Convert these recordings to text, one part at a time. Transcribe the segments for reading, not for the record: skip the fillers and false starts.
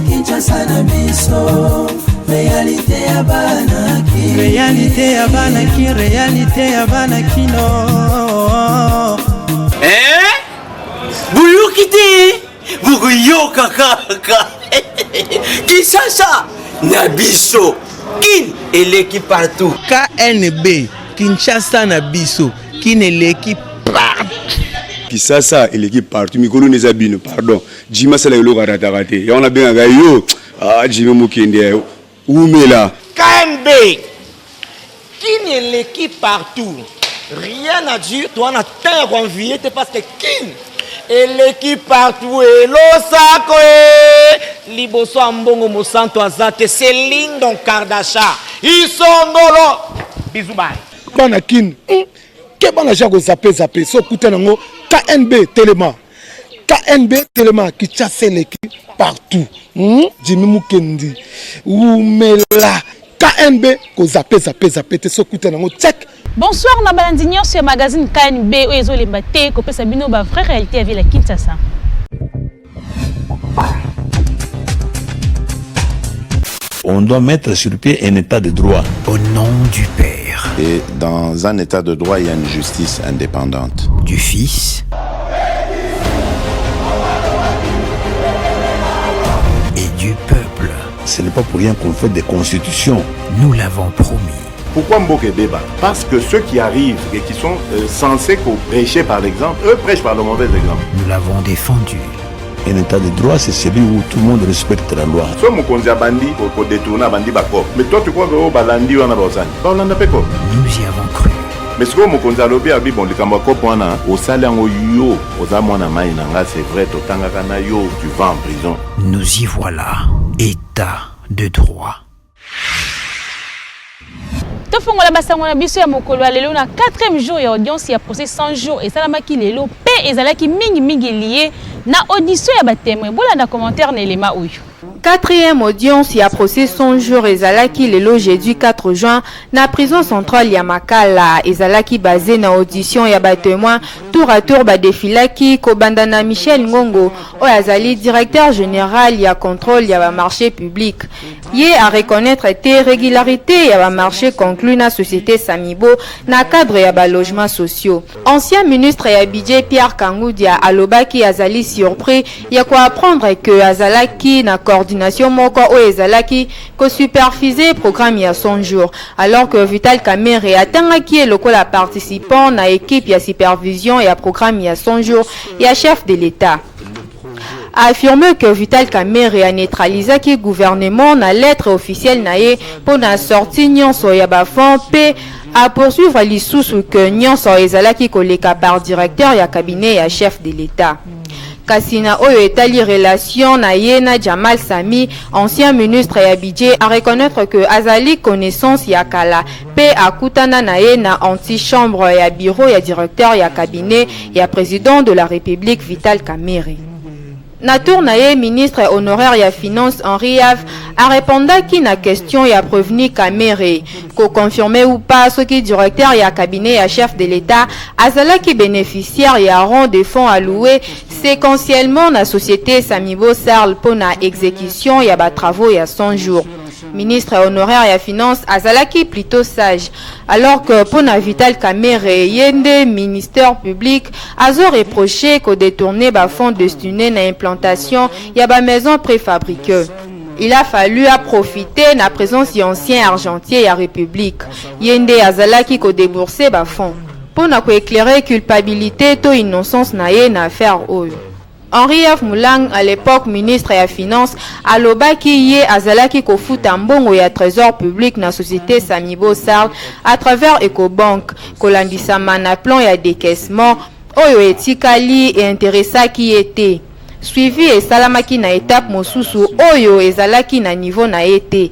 Kinshasa na biso réalité ya banaki réalité ya banaki réalité ya banaki no Buyukite bukuyoka kaka Kinshasa na biso kin eleki partout KNB Kinshasa na biso kin eleki partout Kinshasa eleki partout mikolo neza bino pardon Jima sala yolo karatakate ya on a bien yo Jima mukende umela KNB kin eleki partout rien à dire toi na terre envié parce que kin eleki partout et losako liboso ambongo mosanto azate Céline Don Kardasha isongolo bisous bye bana kin ke bana jako zape so kuta nango KNB Telema qui chasse l'équipe partout Jimmy Mukendi umela KNB ko zape te so kuta nango check. Bonsoir na balandignon sur magazine KNB oyezo lembate ko pesa bino ba vraie réalité à ville à Kinshasa. On doit mettre sur pied un état de droit. Au nom du Père. Et dans un état de droit, il y a une justice indépendante. Du Fils. Et du peuple. Ce n'est pas pour rien qu'on fait des constitutions. Nous l'avons promis. Pourquoi Mboké débat? Parce que ceux qui arrivent et qui sont censés prêcher par l'exemple, eux prêchent par le mauvais exemple. Nous l'avons défendu. Un état de droit, c'est celui où tout le monde respecte la loi. Mais toi, tu crois que nous y avons cru. Mais ce que c'est vrai, tu vas en prison. Nous y voilà. État de droit. Tofongola basangona biso ya mokolo lelo na 4e jour ya audience ya procès 100 jours et salamaki lelo pe ezalaki mingi lié na audition ya batémoin. Bola na commentaire na elema oyo. 4e audience ya procès 100 jours ezalaki lelo jeudi 4 juin na prison centrale ya Makala ezalaki basé na audition ya batémoin tour à tour badefilaki kobanda na Michel Ngongo oyo azali directeur général ya contrôle ya ba marché public ye à reconnaître te régularité ya ba marché conclu na société Samibo na cadre ya ba logements sociaux. Ancien ministre ya budget Pierre Kangoudia alobaki azali surpris ya ko apprendre que azalaki na coordination moko o ezalaki ko superviser programme ya 100 jours alors que Vital Kamerhe atangaki lokola participant na équipe ya supervision ya programme ya 100 jours ya chef de l'État. A affirmé que Vital Kamerhe a neutralisé le gouvernement na lettre officielle nae pour na sortie nyonso ya bafon pe à poursuivre l'issue que nyonso ezalaki koleka par directeur ya cabinet ya chef de l'État. Kassina oyo etali relation na yena Jamal Sami, ancien ministre ya budget, a reconnaître que azali connaissance ya kala pe akutana na yena anti-chambre ya bureau ya directeur ya cabinet ya président de la République Vital Kamerhe. Na tour na ye ministre honoraire ya finance Henri Have a répondaki na question ya prévenu Kamerhe ko confirmer ou pas ce qui directeur ya cabinet ya chef de l'État azalaki bénéficiaire ya rang de fonds alloués séquentiellement na société Samibo Sarl pour na exécution ya ba travaux ya 100 jours. Ministre honoraire ya finance azalaki plutôt sage alors que pour na Vital Kamerhe yende ministère public azo reproché ko détourner ba fonds destinés na implantation ya ba maison préfabriquée. Il a fallu à profiter na présence y ancien argentier ya République yende azalaki ko débourser ba fonds pour na ko éclairer culpabilité to innocence na ye na affaire oyo. Henri F. Moulang, à l'époque ministre ya finance, alobaki ye azalaki kofuta mbongo ya trésor public na société Samibo Sarl à travers Ecobank, kolandisama na plan ya décaissement, oyo etikali et intéressaki ete. Suivi et salamaki na étape mosusu, oyo ezalaki na niveau na ete.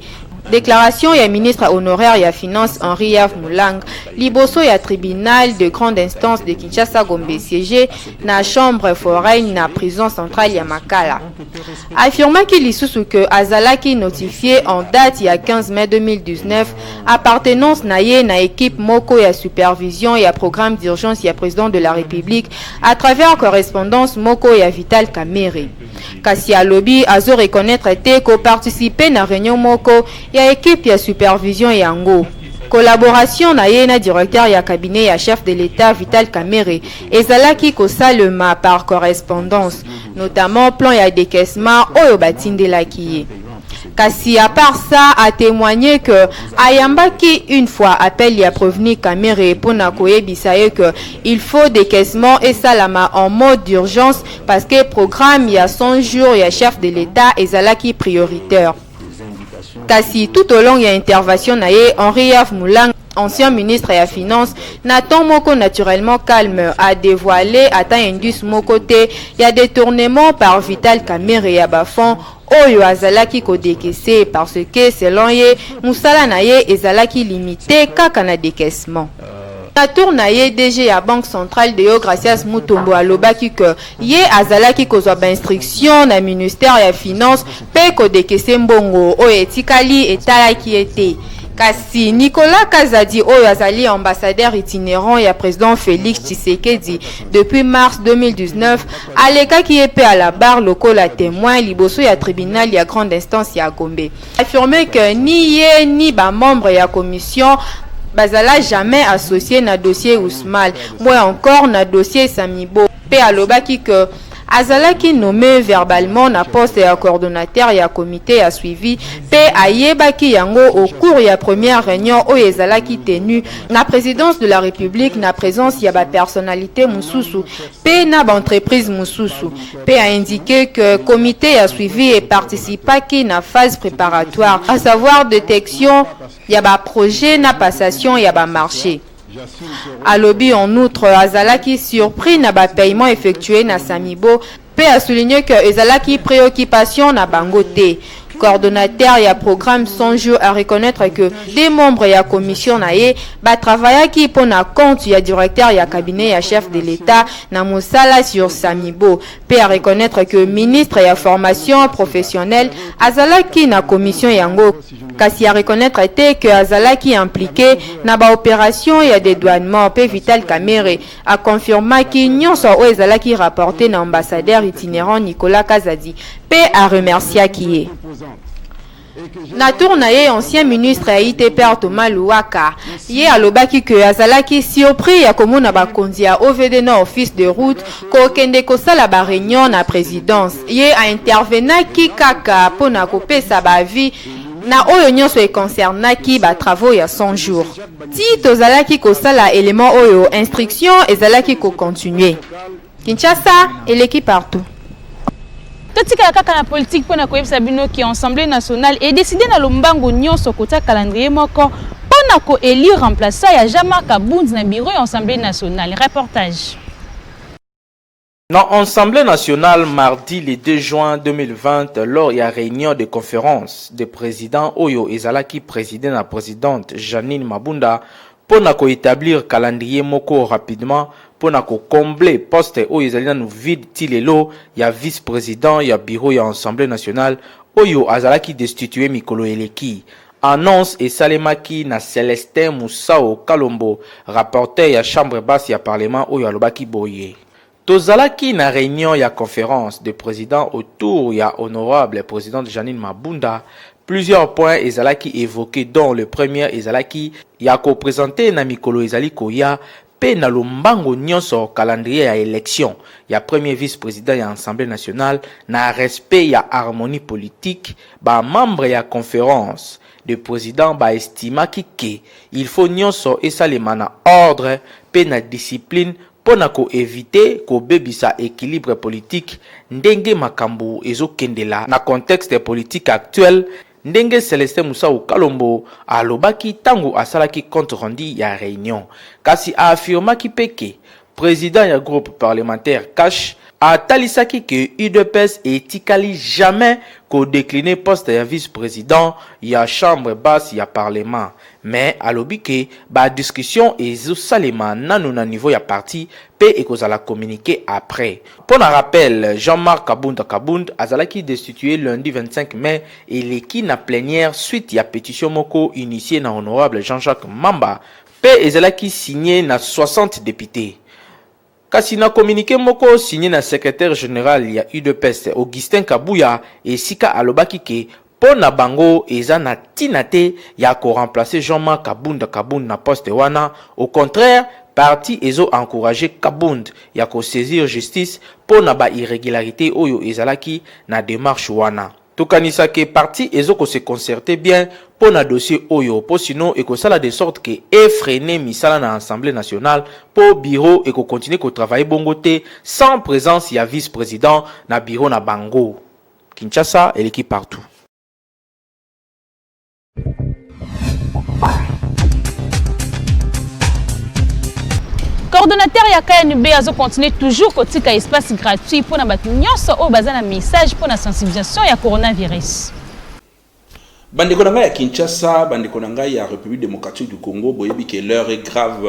Déclaration ya ministre honoraire ya finance Henri Yav Mulang, liboso ya tribunal de grande instance de Kinshasa Gombe siégé na chambre foraine na prison centrale ya Makala. Affirma qu'il lisusu que azalaki notifié en date ya 15 mai 2019 appartenance na ye na équipe moko ya supervision ya programme d'urgence ya président de la République à travers correspondance moko ya Vital Kamerhe. Kasi alobi azo reconnaître te ko participer na réunion moko ya équipe ya supervision yango. Collaboration na ye na directeur ya cabinet ya chef de l'État Vital Kamerhe ezalaki kosalema par correspondance, notamment plan ya décaissement oyo batindelaki ye. Kasi à part ça a témoigné que ayambaki une fois appel ya prévenu Kamerhe pona koyebisa ye que il faut décaissement et salama en mode d'urgence parce que programme ya 100 jours ya chef de l'État ezalaki prioritaire. Kasi tout au long ya intervention na ye Henri Yav Mulang, ancien ministre ya finance, Nathan moko naturellement calme a dévoilé ata indus moko te ya détournement par Vital Kamerhe ya bafond oyo azalaki ko décaisser parce que selon ye musala na ye ezalaki limité kaka na décaissement. Na tour na ye DG ya Banque Centrale de Yo Gracias Mutombo alobaki que ye azalaki kozwa ba instruction na ministère ya finance pe ko décaisser mbongo oyo etikali etalaki ete. Kasi Nicolas Kazadi oyo azali ambassadeur itinérant ya président Félix Tshisekedi depuis mars 2019 alekaki epé à la barre lokola témoin liboso ya tribunal ya grande instance ya Gombe. Affirmé que ni ye ni ba membre ya commission bazala jamais associé na dossier Ousmane, moins encore na dossier Samibo. Pe alobaki que azalaki nommé verbalement na poste ya coordonnateur ya comité a suivi pe ayebaki yango au cours ya première réunion oyo ezalaki tenue na présidence de la République na présence ya ba personnalité mususu pe na ba entreprise mususu pe a indiqué que comité a suivi et participaki na phase préparatoire, à savoir détection ya ba projet na passation ya ba marché. Alobi en outre azalaki surpris na ba paiement effectué na Samibo pe a souligné que ezalaki préoccupation na bango te. Coordonnateur ya programme 100 jours à reconnaître que des membres ya commission na ye ba travaillaki pour na compte ya directeur ya cabinet ya chef de l'État na musala sur Samibo pe à reconnaître que ministre ya formation professionnelle azalaki na commission yango. Kasi à reconnaître te que azalaki impliqué na ba opération ya dédouanement pe Vital Kamerhe a confirmé ki nyonso o ezalaki rapporté na ambassadeur itinérant Nicolas Kazadi pe a remercié qui na tour na ye ancien ministre ya ITP Thomas Louaka ye alobaki que azalaki surpris ya komona bakonzi ya OVD na office de route ko kende ko sala ba réunion na présidence ye a intervenaki kaka pona kopesa ba vie na oyo nyonso e concernaki ba travaux ya 100 jours. Ti tozalaki ko sala élément oyo instruction ezalaki ko continuer. Kinshasa et l'équipe partout. Totika kaka na politique pona koyebisa bino ki Assemblée nationale est décidé na lombango nyonso kota calendrier moko pona ko élire remplaçant ya Jean-Marc Kabund na bureau ya Assemblée nationale. Reportage. Dans l'Assemblée nationale, mardi le 2 juin 2020, lors de la réunion de conférence de président Oyo Ezalaki, président la présidente Janine Mabunda, pour établir calendrier moko rapidement, pour combler poste Oyo Ezalina nous vide tilelo, il y a vice-président, il y a bureau, il y a Assemblée nationale, Oyo Ezalaki destitué Mikolo Eleki. Annonce et Salemaki na Célestin Moussao Kalombo, rapporteur ya chambre basse ya parlement Oyo Alobaki Boye. Tozalaki na réunion ya conférence de président autour ya honorable président Janine Mabunda, plusieurs points ezalaki évoqués dont le premier ezalaki ya ko présenter na mikolo ezali koya pe na lombango nyonso calendrier ya élection ya premier vice-président ya Assemblée nationale na respect ya harmonie politique ba membre ya conférence de président ba estimaki ke il faut nyonso esalema na ordre pe na discipline pona ko éviter ko bebisa équilibre politique ndenge makambo ezokendela na contexte politique actuel ndenge Célestin Moussao Kalombo alobaki tango asalaki compte rendu ya réunion kasi a affirmaki peke président du groupe parlementaire Cash, a talisaki que UDPS et Tikali jamais qu'au décliné poste de vice-président, il y a chambre basse, il y a parlement. Mais à l'obike, la discussion est salema na niveau ya parti, pe et qu'on la communiquer après. Pour un rappel, Jean-Marc Kabund azalaki destitué lundi 25 mai et l'équipe na plénière suite ya pétition moko initiée na honorable Jean-Jacques Mamba, pe ezalaki signé na 60 députés. Kasi na communiqué moko signé na secrétaire général ya UDPS Augustin Kabouya et Sika alobaki ke pona bango eza na tinate ya ko remplacer Jean-Marc Kabund na poste wana. Au contraire, parti ezo encourager Kabund ya ko saisir justice pona ba irrégularité oyo ezalaki na démarche wana. Tokanisa ke parti ezo ko se concerter bien pour na dossier oyo, pour sinon et que ça de sorte que effréner misala na Assemblée nationale pour bureau et que continuer ko travailler bongoté sans présence ya vice-président na bureau na bango. Kinshasa et l'équipe partout. Coordonnateur ya KNB azo continuer toujours kotika espace gratuit pour na batu nyonso o bazana message pour na sensibilisation ya coronavirus. Bandeko na ngai ya Kinshasa, bandeko na ngai ya République démocratique du Congo, boyebi que l'heure est grave,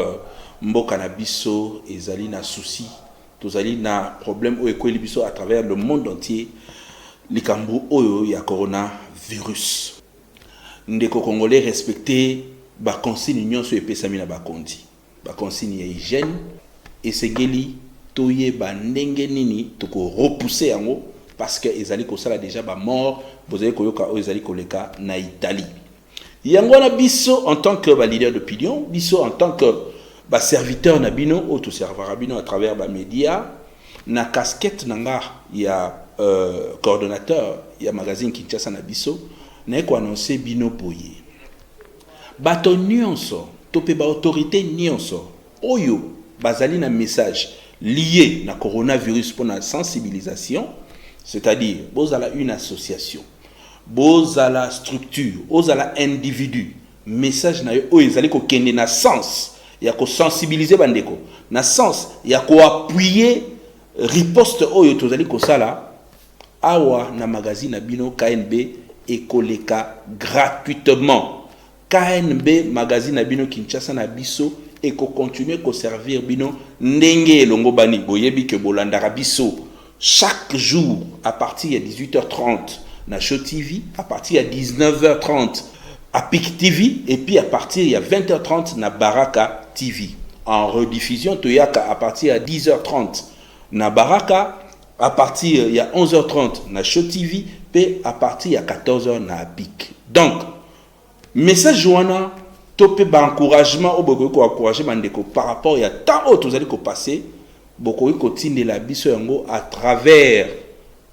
mboka na biso ezali na souci, tozali na problème o ekweli biso à travers le monde entier, likambo oyo ya coronavirus. Ndeko congolais respecter ba consigne nyonso epesami na bakondi. Ba consigne ya hygiène esengeli toye ba ndenge nini toko repousser yango parce que ezali ko sala déjà ba mort bozali koyoka o ezali koleka na Italie. Yango na biso en tant que ba leader d'opinion, biso en tant que ba serviteur na bino ou tout serveur bino à travers ba média na casquette nanga ya coordonnateur ya magazine Kinshasa na biso na ko annoncer bino boye. Bato nyonso topé ba autorité nyonso oyo bazali na message lié na coronavirus pour la sensibilisation, c'est-à-dire bozala une association, bozala structure, bozala individu, message na yo oyo ezali ko kende na sens ya ko sensibiliser bandeko, na sens ya ko appuyer riposte oyo tozali ko sala awa na magazine na bino KNB ekoleka gratuitement. KNB magazine na bino Kinshasa na biso et ko continuer ko servir bino ndenge elongo bani boyebi ke bolandara biso chaque jour à partir de 18h30 na Show TV, à partir de 19h30 à PIC TV et puis à partir de 20h30 na Baraka TV. En rediffusion toyaka à partir de 10h30 na Baraka, à partir de 11h30 na Show TV et à partir de 14h na PIC. Donc message wana topé ba encouragement au boko ko encourager bandeko par rapport ya tant autres allez ko passer boko ko tindela biso yango à travers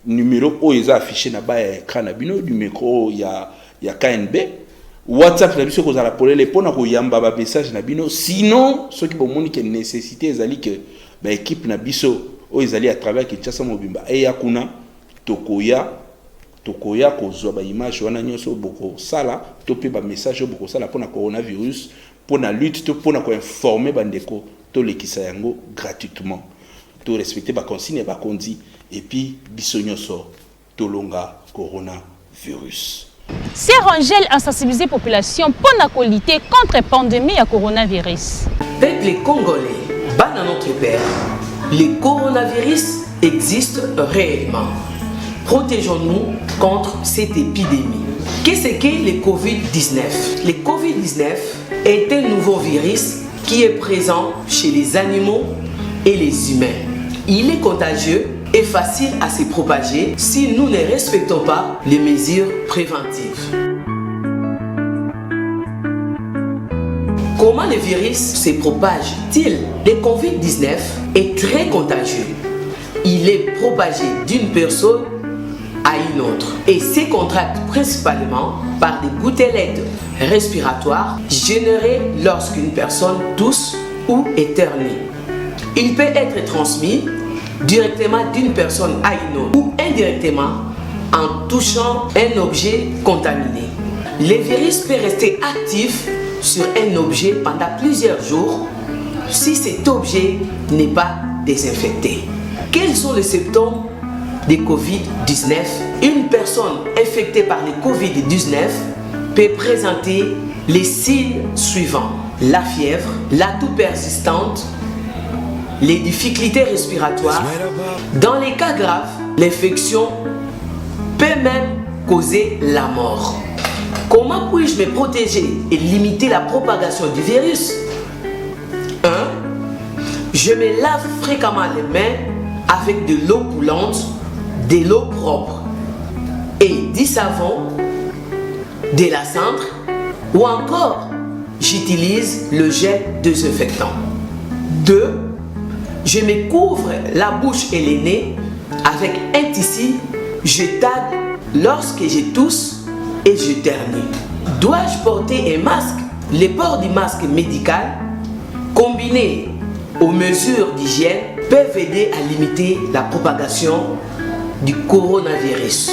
numéro o eza affiché na ba écran na bino du micro ya KNB WhatsApp na biso ko za la polele pona ko yamba ba message na bino sinon ceux qui bomoni que nécessité ezali que ba équipe na biso o ezali à travers Kinshasa mobimba e ya kuna tokoya kozwa ba image wana nyonso boko sala topé ba message boko sala pona coronavirus pona lutte to pona ko informer bandeko to lekisa yango gratuitement to respecter ba consigne ba kondi et puis biso nyonso to longa coronavirus. Sir Angel a sensibilisé population pona ko lutter contre pandémie à coronavirus. Peuple congolais, bana notre père, le coronavirus existe réellement. Protégeons-nous contre cette épidémie. Qu'est-ce que le Covid-19? Le Covid-19 est un nouveau virus qui est présent chez les animaux et les humains. Il est contagieux et facile à se propager si nous ne respectons pas les mesures préventives. Comment le virus se propage-t-il? Le Covid-19 est très contagieux. Il est propagé d'une personne à une autre et se contracte principalement par des gouttelettes respiratoires générées lorsqu'une personne tousse ou éternue. Il peut être transmis directement d'une personne à une autre ou indirectement en touchant un objet contaminé. Le virus peut rester actif sur un objet pendant plusieurs jours si cet objet n'est pas désinfecté. Quels sont les symptômes de Covid-19? Une personne infectée par le Covid-19 peut présenter les signes suivants: la fièvre, la toux persistante, les difficultés respiratoires. Dans les cas graves, l'infection peut même causer la mort. Comment puis-je me protéger et limiter la propagation du virus? 1. Je me lave fréquemment les mains avec de l'eau coulante, de l'eau propre et du savon, de la cendre ou encore j'utilise le gel désinfectant. 2. Je me couvre la bouche et le nez avec un tissu jetable lorsque je tousse et je termine. Dois-je porter un masque? Le port du masque médical combiné aux mesures d'hygiène peuvent aider à limiter la propagation du coronavirus.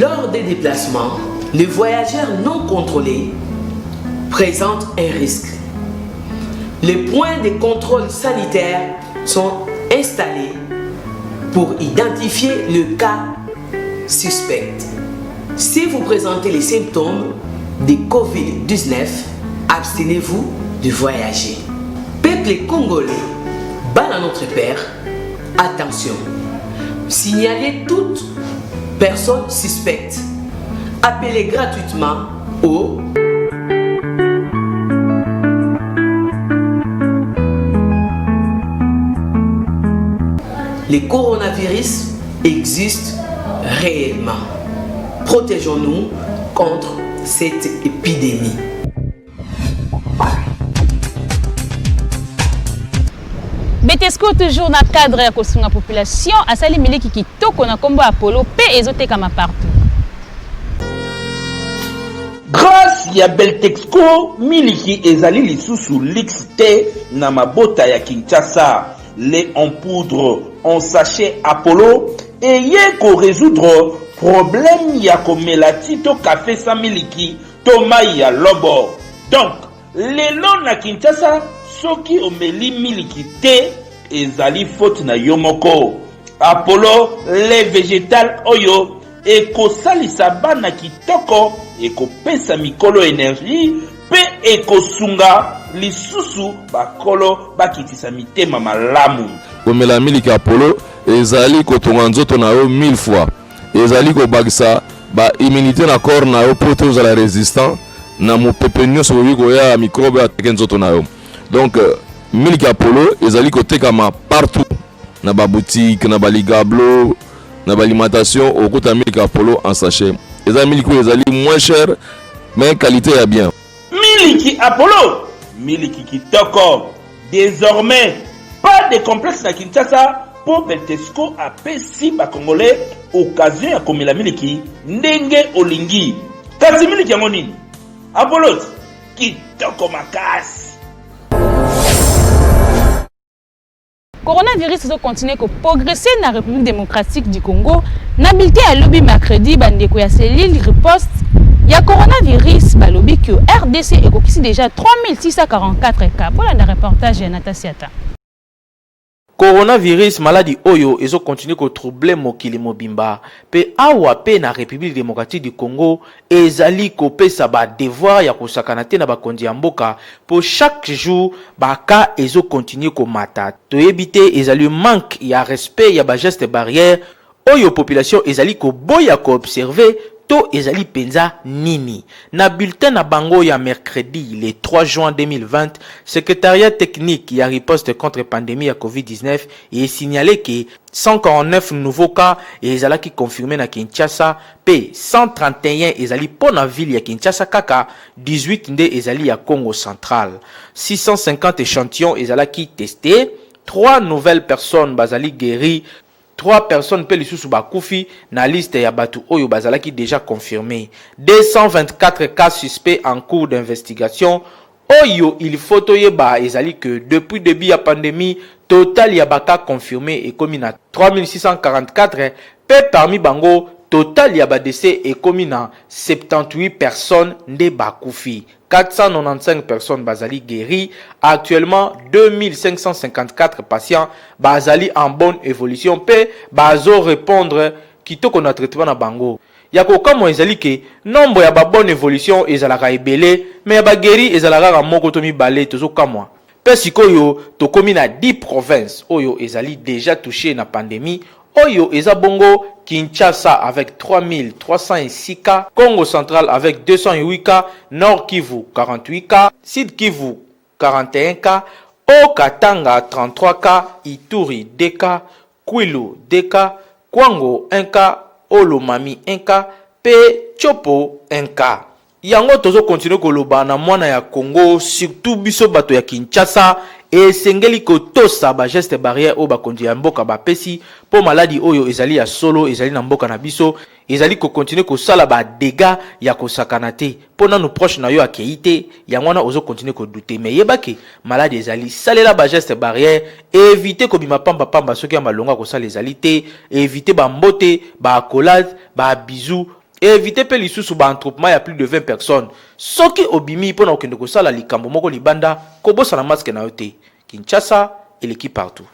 Lors des déplacements, les voyageurs non contrôlés présentent un risque. Les points de contrôle sanitaire sont installés pour identifier le cas suspect. Si vous présentez les symptômes de Covid-19, abstenez-vous de voyager. Peuple congolais, bas à notre père, attention, signalez toute personne suspecte. Appelez gratuitement au Le coronavirus existe réellement. Protégeons-nous contre cette épidémie. Betesco toujours na cadre ya kosunga population asali miliki kitoko na kombo Apollo pe ezoteka partout. Grâce ya Beltexco miliki ezali lisusu lixte na mabota ya Kinshasa. Lait en poudre en sachet Apollo et yeko résoudre problème ya komelati to café sa miliki to mai ya lobo. Donc lelo na Kinshasa soki omeli miliki te ezali faute na yomoko. Apollo lait végétal oyo ekosalisa bana kitoko ekopesa mikolo énergie pe ekosunga lisusu bakolo bakitisa mitema malamu. Komela miliki Apollo ezali kotonga nzoto na yo 1000 fois. Ezali kobakisa ba immunité na corps na yo po tozala résistant na mopepe nyonso oyo ya microbe atake nzoto na yo. Donc miliki Apollo ezali kotekama partout na ba boutique na ba ligablo na ba alimentation okuta miliki Apollo en sachet. Ezali miliki ezali moins cher mais qualité ya bien. Miliki Apollo, miliki kitoko. Désormais, pas de complexe na Kinshasa pour Beltesco apesi ba Congolais occasion ya komela miliki ndenge olingi. Kasi miliki yango nini? Apollo kitoko makasi. Coronavirus continue à progresser dans la République démocratique du Congo. N'habileté à lobby mercredi, bandeko ya cellule riposte. Il y a coronavirus, balobi que RDC est déjà 3644 cas. Pour le reportage de Natasiata. Coronavirus maladie oyo ezo continue ko troubler mokili mobimba pe awa pe na République démocratique du Congo ezali ko pesa ba devoir ya kosakana te na bakondi ya mboka pour chaque jour ba ka ezo continue ko mata to ebite ezali manque ya respect ya ba geste barrière oyo population ezali ko boya ko observer to ezali penza nini. Na bulletin na bango ya mercredi le 3 juin 2020, secrétariat technique ya riposte contre pandémie à COVID-19 est signalé que 149 nouveaux cas ezalaki confirmés na Kinshasa p 131 ezali po na ville ya Kinshasa kaka 18 nde ezali ya Congo central. 650 échantillons ezalaki testés, 3 nouvelles personnes bazali guéries, 3 personnes pe lisusu bakufi na liste ya batu oyo bazalaki déjà confirmé. 224 cas suspects en cours d'investigation. Oyo il faut toyeba ezali que depuis début ya pandémie total ya baka confirmé et comme na 3644 pe parmi bango total ya ba décès et comme na 78 personnes nde bakufi. 495 personnes bazali guéries. Actuellement, 2554 patients bazali en bonne évolution. Pe bazo répondre kitoko na traitement na bango. Yako kamo ezali ke nombre ya ba bonne évolution ezalaka ebele, mais ya ba guéri ezalaka moko to mibale tozo kamwa. Pe sikoyo tokomi na 10 provinces oyo ezali déjà touché na pandémie. Oyo eza bongo Kinshasa avec 3306 cas, Congo central avec 208 cas, Nord Kivu 48 cas, Sud Kivu 41 cas, Haut-Katanga 33 cas, Ituri 2 cas, Kwilu 2 cas, Kwango 1 cas, Olomami 1 cas, Pe Chopo 1 cas. Yango tozo continue koloba na mwana ya Congo, surtout biso bato ya Kinshasa, et sengeli ko tosa ba geste barrière o ba kondi ya mboka ba pesi po maladi oyo ezali ya solo ezali na mboka na biso ezali ko continue ko sala ba dégâts ya ko sakana te po na nous proche na yo akeite ya mwana ozo continue ko douter mais yebake maladi ezali salela ba geste barrière éviter ko bima pamba soki ya malonga ko sala ezali te éviter ba mbote ba accolade ba bisous. Évitez pe lisusu ba entroupement ya plus de 20 personnes. Soki obimi pona okende ko sala likambo moko libanda ko bosa na masque na yote. Kinshasa et l'équipe partout.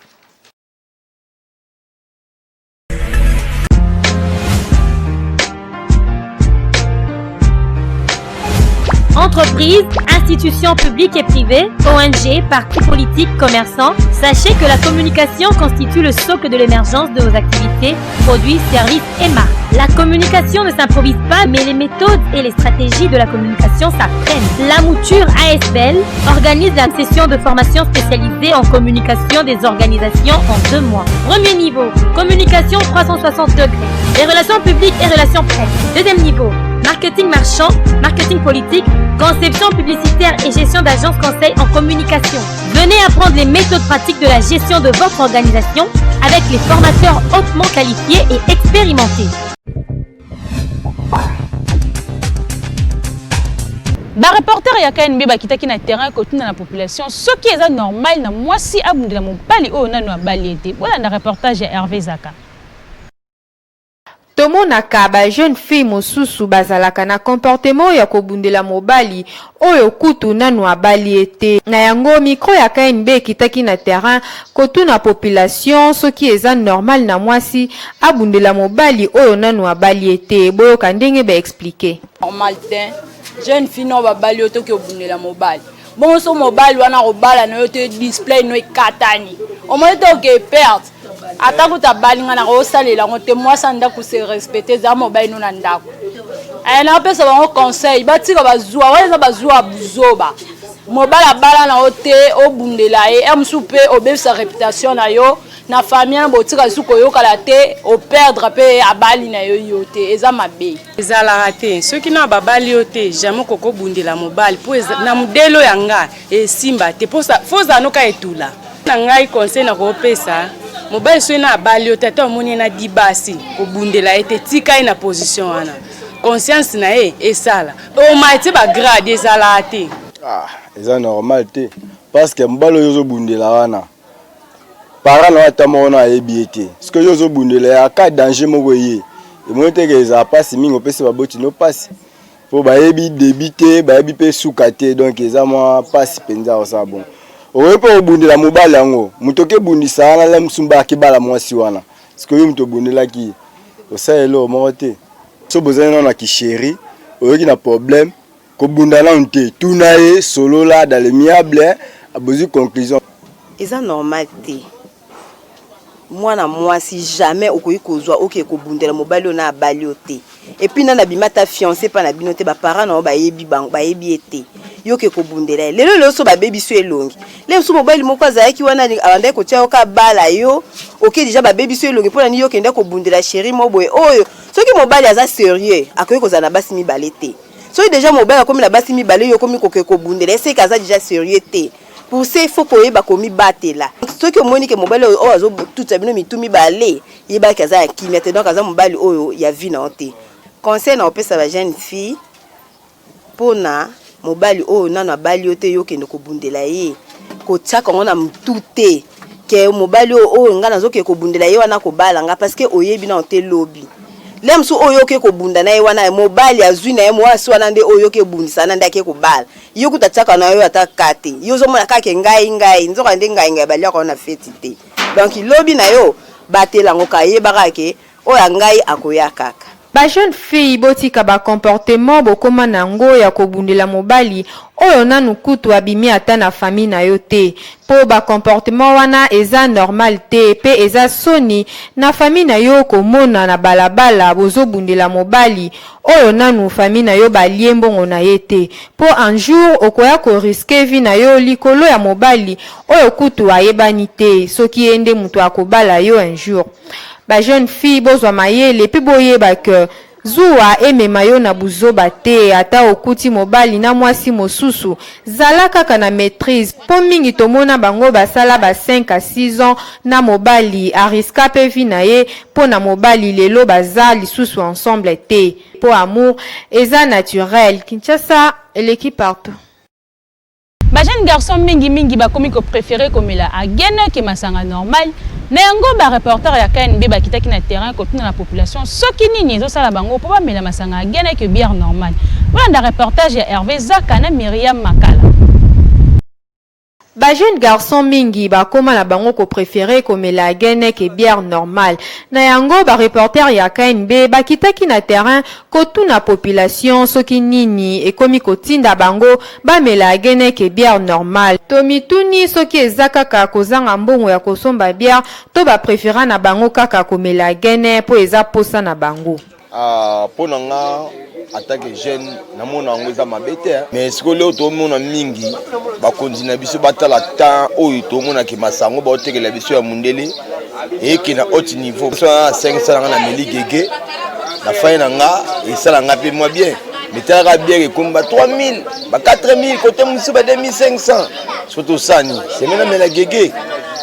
Entreprises, institutions publiques et privées, ONG, partis politiques, commerçants, sachez que la communication constitue le socle de l'émergence de vos activités, produits, services et marques. La communication ne s'improvise pas, mais les méthodes et les stratégies de la communication s'apprennent. La mouture ASBL organise la session de formation spécialisée en communication des organisations en 2 mois. Premier niveau, communication 360 degrés, les relations publiques et relations presse. Deuxième niveau, marketing marchand, marketing politique, conception publicitaire et gestion d'agence conseil en communication. Venez apprendre les méthodes pratiques de la gestion de votre organisation avec les formateurs hautement qualifiés et expérimentés. Ba reporter ya KNB bakitaki na terrain côté na population ce qui est normal na mwasi abundela mobali o nanu abali ete voilà na reportage ya Hervé Zaka. Tomonaka ba jeune fille mosusu bazalaka na comportement ya kobundela mobali oyo kutu nanu abali ete na yango micro ya KNB kitaki na terrain kotu na population soki eza normal na mwasi abundela mobali oyo nanu abali ete boyo kandenge ba expliquer normal te jeune fille no babali oto ki obundela mobali bon so mobali wana robala na yo te display no ekatani o mo to ke perte atako ta balinga na ko salela ngo te mwasa ndako se respecter za mobali no na ndako na pesa bango conseil batika bazua weza bazua buzoba mobala bala na ote obundela e msupe obesa réputation na yo na famille na botika suko yo kala te o perdre pe abali na yo yote eza mabe ezala raté ceux qui na babali yote jamais koko bundela mobali po na modelo yanga e simba te posa foza no ka etula na ngai conseil na ko pesa mobali so na abali yote ta moni na dibasi obundela ete tika na position wana conscience na esala o maite ba grade ezala raté eza normal te parce que mbalo yozo bundela wana para na watamo na ebiete ce que yozo bundela ya ka danger moko ye e monte ke za passe mingo pese ba boti no passe po ba ebi débiter ba ebi pe sukate donc eza mo passe penza osa bon o pe obundela mobala ngo mutoke bundisa na la msumba kibala mwasi wana ce que yo mto bundela ki osa elo mote so bozana na ki chéri o ki na problème ko bundala nte tunaye solo là dans le miable a besoin conclusion eza normal te mwana mwasi jamais okoyi kozwa oke ko bundela mobali na abali ote et puis na bimata fiancé pa na binote ba parents na ba yebi bang ba yebi ete yoke ko bundela lelo so ba baby so elongi le so mobali moko azaki wana abandai ko tia oka bala yo oke déjà ba baby so elongi pona ni yoke nda ko bundela chéri moboye oyo soki mobali aza sérieux akoyi kozana basi mi balete soki déjà mobali akomi na basi mi bale yo komi ko bundela c'est kaza déjà sérieux te pour ça il faut que ba komi batela ce que moni ke mobali o azo tout abino mitumi balé yeba kaza ya kimete donc kaza mobali oyo ya vie na ote conseil na opesa ba jeune fille pona mobali oyo nana bali ote yo kende ko bundela ye ko tsaka ngona mtute ke mobali oyo ngana zo ke ko bundela ye wana ko balanga parce que oyebi na ote lobby lem su oyo ke ko bunda na ye wana mobali azwi na ye mwasi wana nde oyo ke bundisa na ndake ko bala yo kutataka na yo atakate yo zo mona kake ngai nzoka nde ngai balia ko na feti te donc lobi na yo batela ngoka ye bakake oya ngai akoya kaka. Ba jeune fille botika ba comportement bokoma nango ya kobundela mobali oyo nanu kutu abimi ata na famille na yo te po ba comportement wana eza normal te pe eza soni na famille na yo komona na balabala bozobundela mobali oyo nanu famille na yo baliembongo na ye te po un jour okoya ko risque vie na yo likolo ya mobali oyo kutu ayebani te soki ende mutu akobala yo un jour. Ba jeune fille bozwa mayele pe boyeba ke zuwa emema yo na buzoba te ata okuti mobali na mwasi mosusu zala kaka na maîtrise po mingi tomona bango basala ba 5 à 6 ans na mobali ariska pe vi na ye po na mobali lelo baza lisusu ensemble te po amour eza naturel. Kinshasa eleki partout. Ba jeune garçon mingi bakomi ko préférer komela agene ke masanga normal na yango ba reporter ya KNB bakitaki na terrain kopina na population soki nini ezosala bango po bamela masanga agene ke bière normal. Voilà un reportage ya Hervé Zaka na Myriam Makala. Ba jeune garçon mingi bakoma na bango ko préférer komela agene ke bière normal na yango ba reporter ya KNB bakitaki na terrain kotuna population soki nini ekomi kotinda bango bamela agene ke bière normal tomituni soki ezaka kaka kozanga mbongo ya kosomba bière to ba préféra na bango kaka komela agene po eza posa na bango. Po nanga attaque jeune namona ngo eza mabete mais siko leo to mona mingi ba konzina biso batala temps oyo to mona ki masango ba otekela biso ya mundele et ki na haut niveau so 500 na meli gege la fin nga et ça nga pe moi bien mais tala bien comme ba 3000 ba 4000 côté musu ba 2500 surtout ça ni c'est même la gege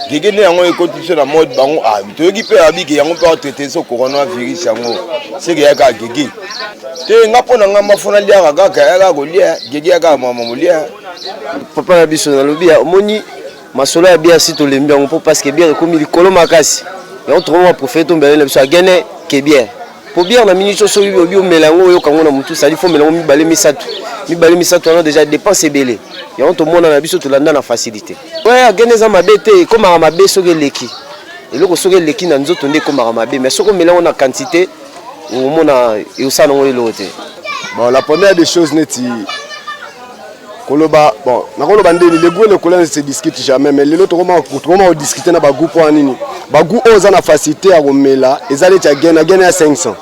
gege ne yango ekotiso na mode bango to ki pe abiki yango pe traiter so coronavirus yango c'est que ya ka gege te ngapona ngamba fona lia kaka ya ko lia gege ya ka mama mulia papa na biso na lobia omoni masolo ya bia si to lembi yango parce que bien comme likolo makasi ya otro wa prophète mbele biso agene ke bien po bien na minute so bi melango yo kango na mutu sali fo melango mibale misatu on a déjà dépensé belé ya on to mona na biso to landa na facilité ouais agene za mabete koma mabe soke leki eloko soke leki na nzoto nde koma mabe mais soko melango na quantité au mona et ça non l'autre. Bon la première des choses neti koloba bon na koloba ndeni les goûts les collègues se discutent jamais mais l'autre comment on discuter na ba groupe wa nini ba goût oza na facilité à romela ezali ta gain à 500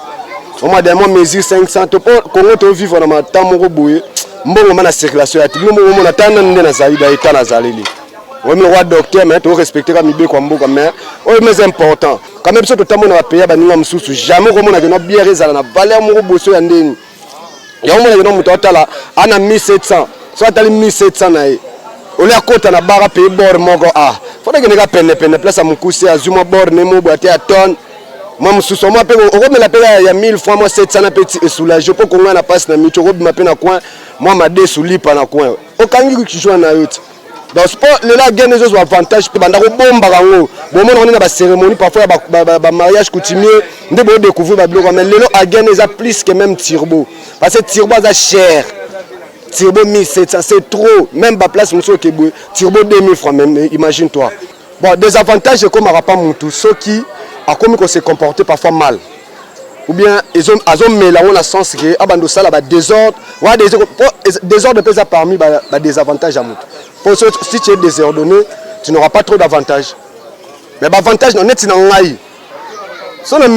au moins des mois mesure 500 to Congo to vivre na matamo roboye mbongo mana circulation ya timo mo na tana nde na zaida eta na zaleli on me roi docteur mais to respecter ka mibe kwa mboka mais o mais important quand même so to tamo na payer ba ninga msusu jamais ko mona ke no bière ezala na valeur mo roboso ya ndeni ya mona ke no muto atala ana 1700 soit à 1700 nae ole akota na bara pe bord moko faudrait que neka pene place à mukusi azuma bord ne mo boate à tonne moi mususu moi pe o me la paye ya 1000 fois moi 700 na petit soulagé pour qu'on na passe na micho ko bima pe na coin moi ma de soulipa na coin o kangi ku kijwa na yote dans sport le la gagne des avantages pe banda ko bomba kango bon mo na ba cérémonie parfois ba mariage coutumier nde bo découvrir ba bloko mais lelo a gagne ça plus que même turbo parce que turbo ça cher. Turbo 1700, c'est trop. Même ma place, monsieur Keboué, Turbo 2000 francs même, imagine-toi. Bon, des avantages comme à rapport à tout ceux qui a commis qu'on s'est comporté parfois mal. Ou bien, ils ont mélangé la sens que abandonné ça là, désordre. Ouais, désordre peut être parmi les désavantages à moto. Pour ceux si tu es désordonné, tu n'auras pas trop d'avantages. Mais l'avantage, non, c'est dans l'aïe. Si on a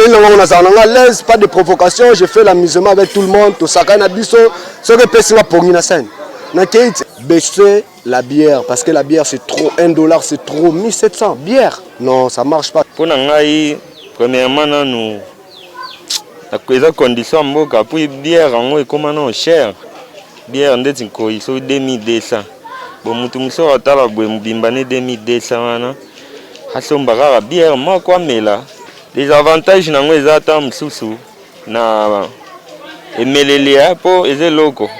l'aise, pas de provocation, je fais l'amusement avec tout le monde, tout ça, ce que personne pour une scène. Baisser la bière, parce que la bière c'est trop, $1 c'est trop, 1700, bière. Non, ça marche pas. Pour nous, premièrement, nous avons des conditions pour la bière, on est cher. Bière, on est 2200. Bon, nous sommes à 2200. La bière, moi, quoi, mais là. Les avantages nango ezata msusu na emelelea po eze loko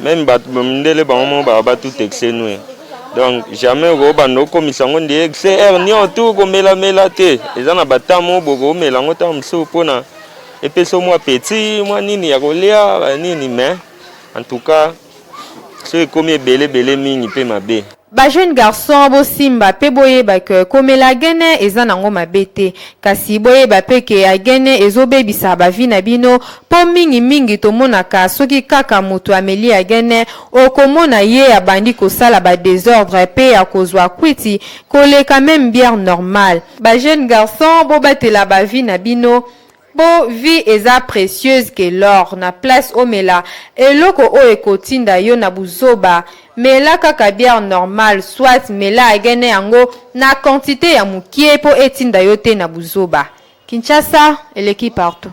même bat ndele bango ba tout excès donc jamais go bando komisa ngo ndi XR ni otu ko mela te ezana batamo bogo melango ta msusu pona epesa mwa petit mwa nini ya kolia nini, mais en tout cas so ekomi ebele mingi mpe mabe. Ba jeune garçon bo simba pe boyeba ke komela gene eza nango mabe te, kasi boyeba pe ke ya gene ezobebisa bavi na bino po mingi tomonaka soki kaka moto ameli ya gene okomona ye abandi kosala ba désordre pe ya kozwa kwiti koleka même bière normale. Ba jeune garçon bo batela bavi na bino bo vie eza précieuse que l'or na place omela eloko o ekotinda yo na buzoba mela kaka bière normale soit mela agene yango na quantité ya mukie po etinda yo te na buzoba. Kinshasa eleki partout.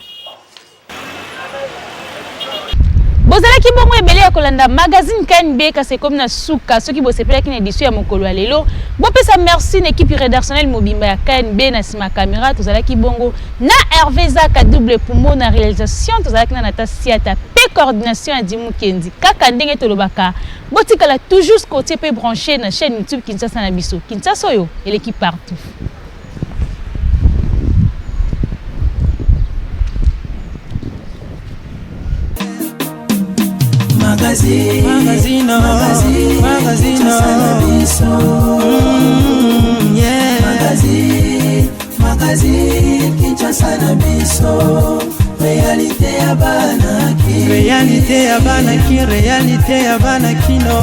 Bozalaki bongo ebele ya kolanda magazine KNB kasi comme na suka soki bosepelaki na édition ya mokolo ya lelo bopesa merci na équipe rédactionnelle mobimba ya KNB na sima caméra tozalaki bongo na Hervé Zaka double poumon na réalisation tozalaki na Natasiata pe coordination ya Dimu Kendi kaka ndenge tolobaka botikala toujours côté pe branché na chaîne YouTube Kinshasa na biso Kinshasa yo et l'équipe partout. Magazine Kinshasa na biso réalité ya banaki réalité ya banaki kino